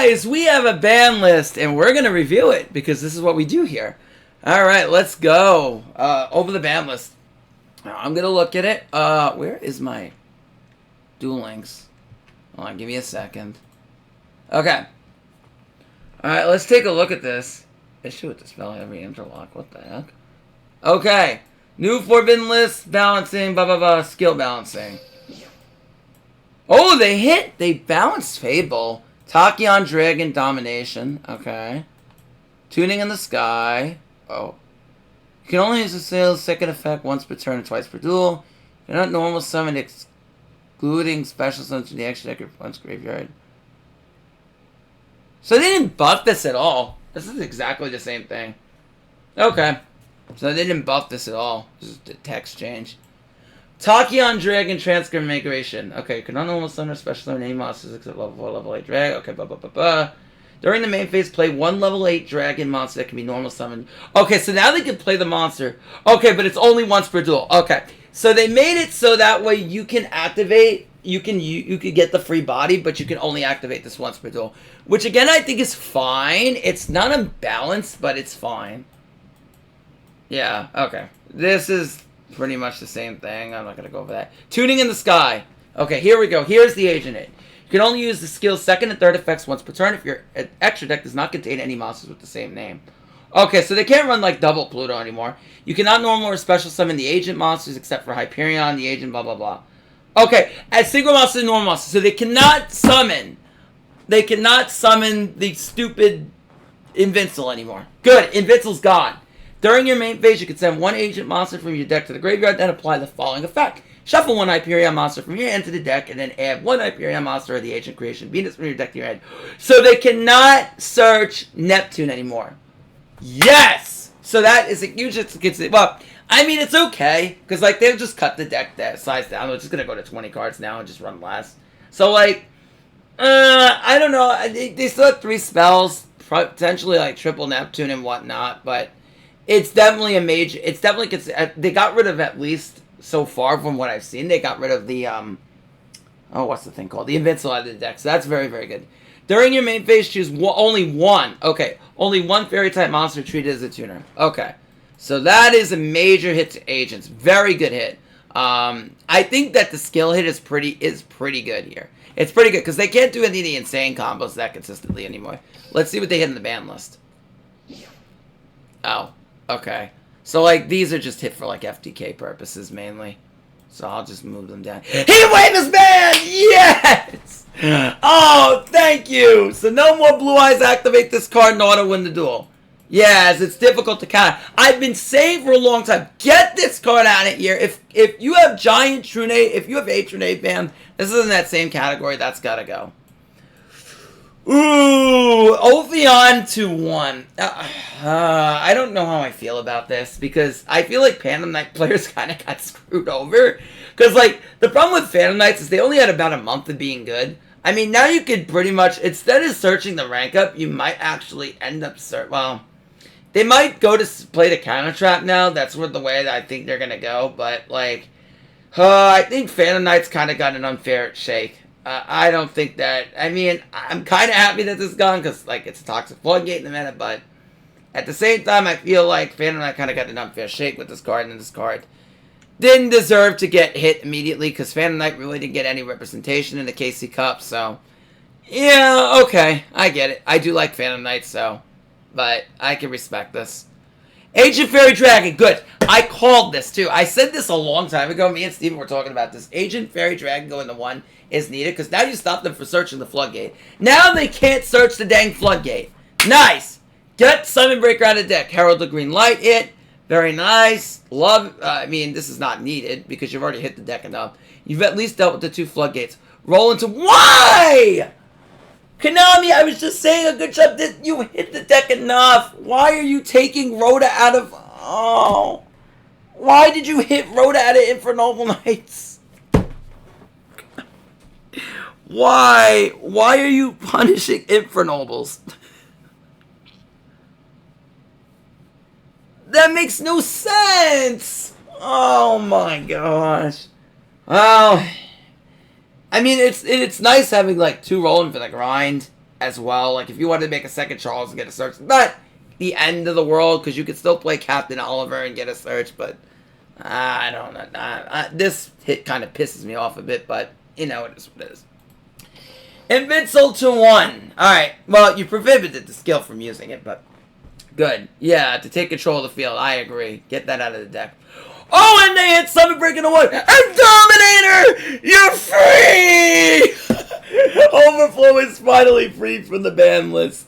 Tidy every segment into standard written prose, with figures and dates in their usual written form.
guys, we have a ban list, and we're going to review it, because this is what we do here. Alright, let's go. Over the ban list. I'm going to look at it. Where is my Duel Links? Hold on, give me a second. Okay. Alright, let's take a look at this. Issue with the spell every interlock. What the heck? Okay. New forbidden list, balancing, blah, blah, blah, skill balancing. Oh, they hit! They balanced Fable. Tachyon Dragon Domination. Okay. Tuning in the Sky. Oh. You can only use the sales second effect once per turn and twice per duel. You're not normal summon excluding special summons from the extra deck or opponent's graveyard. So they didn't buff this at all. This is exactly the same thing. Okay. So they didn't buff this at all. This is the text change. Tachyon Dragon Transformation. Okay, can not normal summon or special summon any monsters except level 4, level 8 dragon. Okay, blah, blah, blah, blah. During the main phase, play one level 8 dragon monster that can be normal summoned. Okay, so now they can play the monster. Okay, but it's only once per duel. Okay, so they made it so that way you can activate, you could get the free body, but you can only activate this once per duel. Which again, I think is fine. It's not unbalanced, but it's fine. Yeah, okay. This is pretty much the same thing. I'm not going to go over that. Tuning in the Sky. Okay, here we go. Here's the agent hit. You can only use the skill's second and third effects once per turn if your extra deck does not contain any monsters with the same name. Okay, so they can't run like double Pluto anymore. You cannot normal or special summon the agent monsters except for Hyperion, the agent, blah, blah, blah. Okay, as single monster and normal monster. So they cannot summon. They cannot summon the stupid Invincible anymore. Good, Invincible's gone. During your main phase, you can send one agent monster from your deck to the graveyard, then apply the following effect. Shuffle one Hyperion monster from your hand to the deck, and then add one Hyperion monster of the agent creation Venus from your deck to your hand. So they cannot search Neptune anymore. Yes! So that is a huge... Well, I mean, it's okay, because, like, they'll just cut the deck size down. We're just going to go to 20 cards now and just run less. So, like, I don't know. They still have 3 spells, potentially, like, triple Neptune and whatnot, but... It's definitely a major... It's definitely... They got rid of, at least so far from what I've seen, they got rid of the... Oh, what's the thing called? The Invincible out of the deck. So that's very, very good. During your main phase, choose only one. Okay. Only one Fairy-type monster treated as a tuner. Okay. So that is a major hit to agents. Very good hit. I think that the skill hit is pretty good here. It's pretty good, because they can't do any of the insane combos that consistently anymore. Let's see what they hit in the ban list. Oh. Okay. So, like, these are just hit for, like, FTK purposes, mainly. So I'll just move them down. Heatwave is banned! Yes! Oh, thank you! So no more Blue Eyes activate this card in order to win the duel. Yes, it's difficult to counter. I've been saying for a long time, get this card out of here. If you have Giant Trunade, if you have 8 Trunade banned, this is in that same category. That's gotta go. Ooh, Ophion 2-1. I don't know how I feel about this, because I feel like Phantom Knight players kind of got screwed over. Because, like, the problem with Phantom Knights is they only had about a month of being good. I mean, now you could pretty much, instead of searching the rank up, you might actually end up well, they might go to play the counter trap now. That's what the way that I think they're going to go. But, like, I think Phantom Knights kind of got an unfair shake. I don't think that... I mean, I'm kind of happy that this is gone, because, like, it's a toxic floodgate in a minute, but at the same time, I feel like Phantom Knight kind of got an unfair shake with this card, and this card didn't deserve to get hit immediately, because Phantom Knight really didn't get any representation in the KC Cup, so... Yeah, okay, I get it. I do like Phantom Knight, so... But I can respect this. Agent Fairy Dragon, good. I called this, too. I said this a long time ago. Me and Steven were talking about this. Agent Fairy Dragon going to 1 is needed, because now you stop them from searching the floodgate. Now they can't search the dang floodgate. Nice. Get Summon Breaker out of the deck. Herald of Green Light hit. Very nice. Love, I mean, this is not needed, because you've already hit the deck enough. You've at least dealt with the 2 floodgates. Roll into... Why? Konami, I was just saying a good job that you hit the deck enough. Why are you taking Rhoda out of... Oh. Why did you hit Rhoda out of Infernoble Knights? Why? Why are you punishing Infernobles? That makes no sense. Oh my gosh. Well... I mean, it's nice having, like, 2 rolling for the grind. as well. Like, if you wanted to make a second Charles and get a search, not the end of the world, because you could still play Captain Oliver and get a search, but I don't know. This hit kind of pisses me off a bit, but, you know, it is what it is. Invincible to 1. Alright, well, you prohibited the skill from using it, but good. Yeah, to take control of the field, I agree. Get that out of the deck. Oh, and they hit Summon Breaking the 1. And Dominator! You're free! Overflow is finally free from the ban list.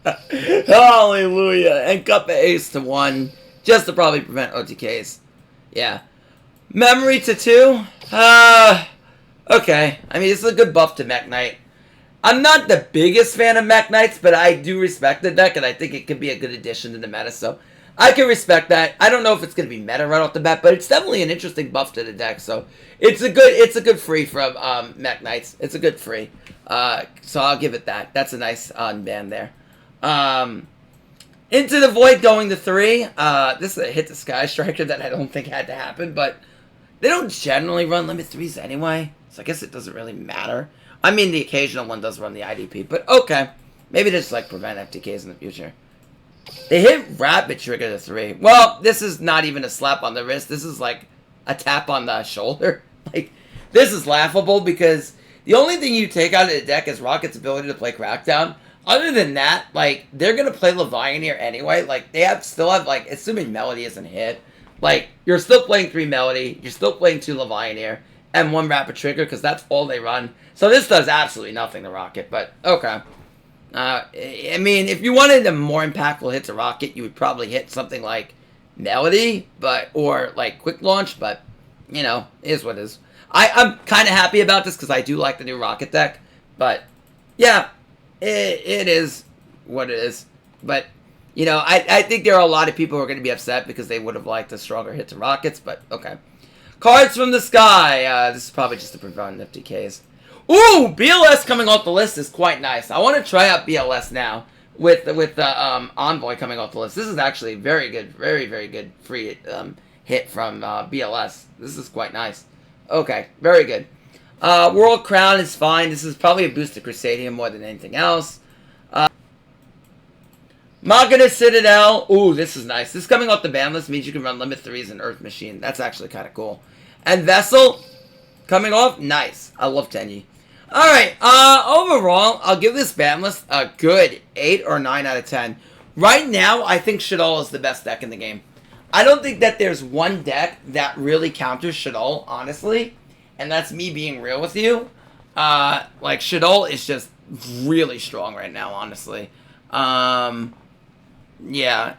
Hallelujah. And Cup Ace to 1. Just to probably prevent OTKs. Yeah. Memory to 2. Okay. I mean, this is a good buff to Mech Knight. I'm not the biggest fan of Mech Knights, but I do respect the deck, and I think it could be a good addition to the meta, so I can respect that. I don't know if it's going to be meta right off the bat, but it's definitely an interesting buff to the deck, so it's a good free from Mech Knights. It's a good free. So I'll give it that. That's a nice unban there. Into the Void going to 3. This is a hit the Sky Striker that I don't think had to happen, but they don't generally run limit 3s anyway, so I guess it doesn't really matter. I mean, the occasional one does run the IDP, but okay. Maybe just, like, prevent FTKs in the future. They hit Rapid Trigger to 3. Well, this is not even a slap on the wrist. This is, like, a tap on the shoulder. Like, this is laughable because the only thing you take out of the deck is Rocket's ability to play Crackdown. Other than that, like, they're going to play Levianeer anyway. Like, they still have, like, assuming Melody isn't hit, like, you're still playing 3 Melody, you're still playing 2 Levianeer, and 1 Rapid Trigger, because that's all they run. So this does absolutely nothing to Rokket, but okay. I mean, if you wanted a more impactful hit to Rokket, you would probably hit something like Melody, or like Quick Launch, but, you know, it is what it is. I'm kind of happy about this, because I do like the new Rokket deck, but, yeah, it is what it is. But, you know, I think there are a lot of people who are going to be upset because they would have liked a stronger hit to Rockets, but okay. Cards from the Sky. This is probably just to prevent FTKs. Ooh, BLS coming off the list is quite nice. I want to try out BLS now with the Envoy coming off the list. This is actually very good, very, very good free hit from BLS. This is quite nice. Okay, very good. World Crown is fine. This is probably a boost to Crusadia more than anything else. Magna Citadel. Ooh, this is nice. This coming off the ban list means you can run Limit 3s and Earth Machine. That's actually kind of cool. And Vessel coming off. Nice. I love Tenyi. Alright, overall, I'll give this ban list a good 8 or 9 out of 10. Right now, I think Shaddoll is the best deck in the game. I don't think that there's one deck that really counters Shaddoll, honestly. And that's me being real with you. Like, Shaddoll is just really strong right now, honestly. Yeah,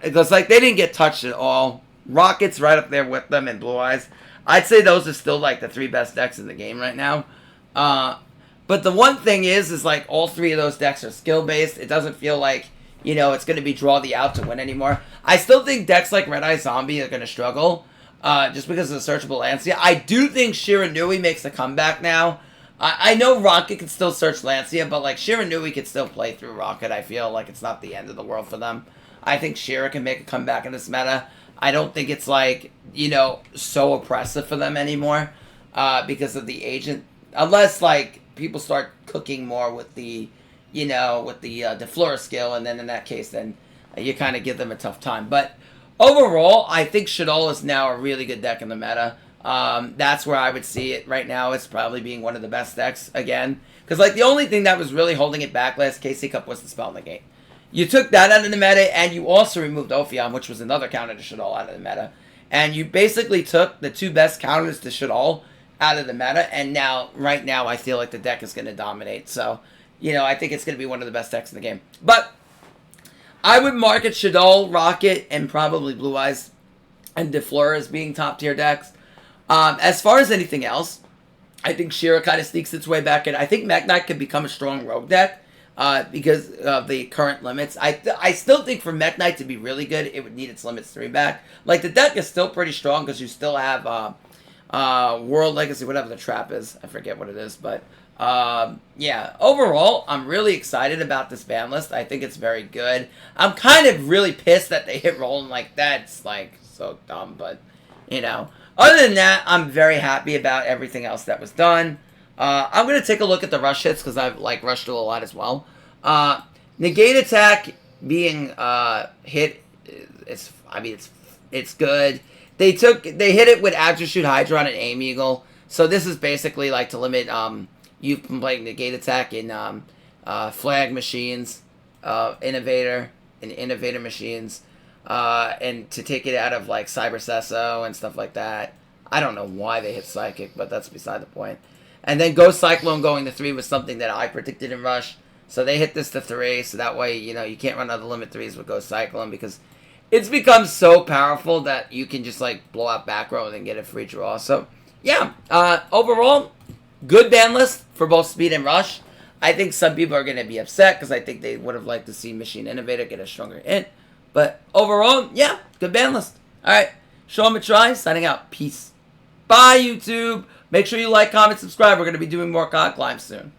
because, like, they didn't get touched at all. Rocket's right up there with them and Blue Eyes. I'd say those are still, like, the 3 best decks in the game right now. But the one thing is, like, all 3 of those decks are skill-based. It doesn't feel like, you know, it's going to be draw the out to win anymore. I still think decks like Red Eye Zombie are going to struggle, just because of the searchable Lancia. I do think Shiranui makes a comeback now. I know Rokket can still search Lancia, but, like, Shiranui can still play through Rokket. I feel like it's not the end of the world for them. I think Shira can make a comeback in this meta. I don't think it's, like, you know, so oppressive for them anymore, because of the agent. Unless, like, people start cooking more with the, you know, with the Deflora skill, and then in that case, then you kind of give them a tough time. But overall, I think Shaddoll is now a really good deck in the meta. That's where I would see it right now. It's probably being one of the best decks again. Because, like, the only thing that was really holding it back last KC Cup was the Spell Negate. You took that out of the meta, and you also removed Ophion, which was another counter to Shaddoll, out of the meta. And you basically took the 2 best counters to Shaddoll out of the meta, and now, right now, I feel like the deck is going to dominate. So, you know, I think it's going to be one of the best decks in the game. But I would market Shaddoll, Rokket, and probably Blue Eyes and Deflora as being top-tier decks. As far as anything else, I think Shira kind of sneaks its way back in. I think Mech Knight could become a strong rogue deck. Because of the current limits. I still think for Mech Knight to be really good, it would need its limits 3 back. Like, the deck is still pretty strong because you still have World Legacy, whatever the trap is. I forget what it is, but yeah. Overall, I'm really excited about this ban list. I think it's very good. I'm kind of really pissed that they hit rolling like that. It's, like, so dumb, but, you know. Other than that, I'm very happy about everything else that was done. I'm going to take a look at the rush hits because I've, like, rushed through a lot as well. Negate attack being hit. It's good. They hit it with Agile Shoot Hydron and Aim Eagle. So this is basically like to limit you from playing negate attack in flag machines, innovator machines, and to take it out of like Cyber Sesso and stuff like that. I don't know why they hit Psychic, but that's beside the point. And then Ghost Cyclone going to 3 was something that I predicted in Rush. So they hit this to 3, so that way, you know, you can't run out of the limit 3s with Ghost Cyclone because it's become so powerful that you can just, like, blow out back row and then get a free draw. So, yeah, overall, good ban list for both Speed and Rush. I think some people are going to be upset because I think they would have liked to see Machine Innovator get a stronger hit. But overall, yeah, good ban list. All right, Sean Matrai signing out. Peace. Bye, YouTube. Make sure you like, comment, subscribe. We're going to be doing more COD climbs soon.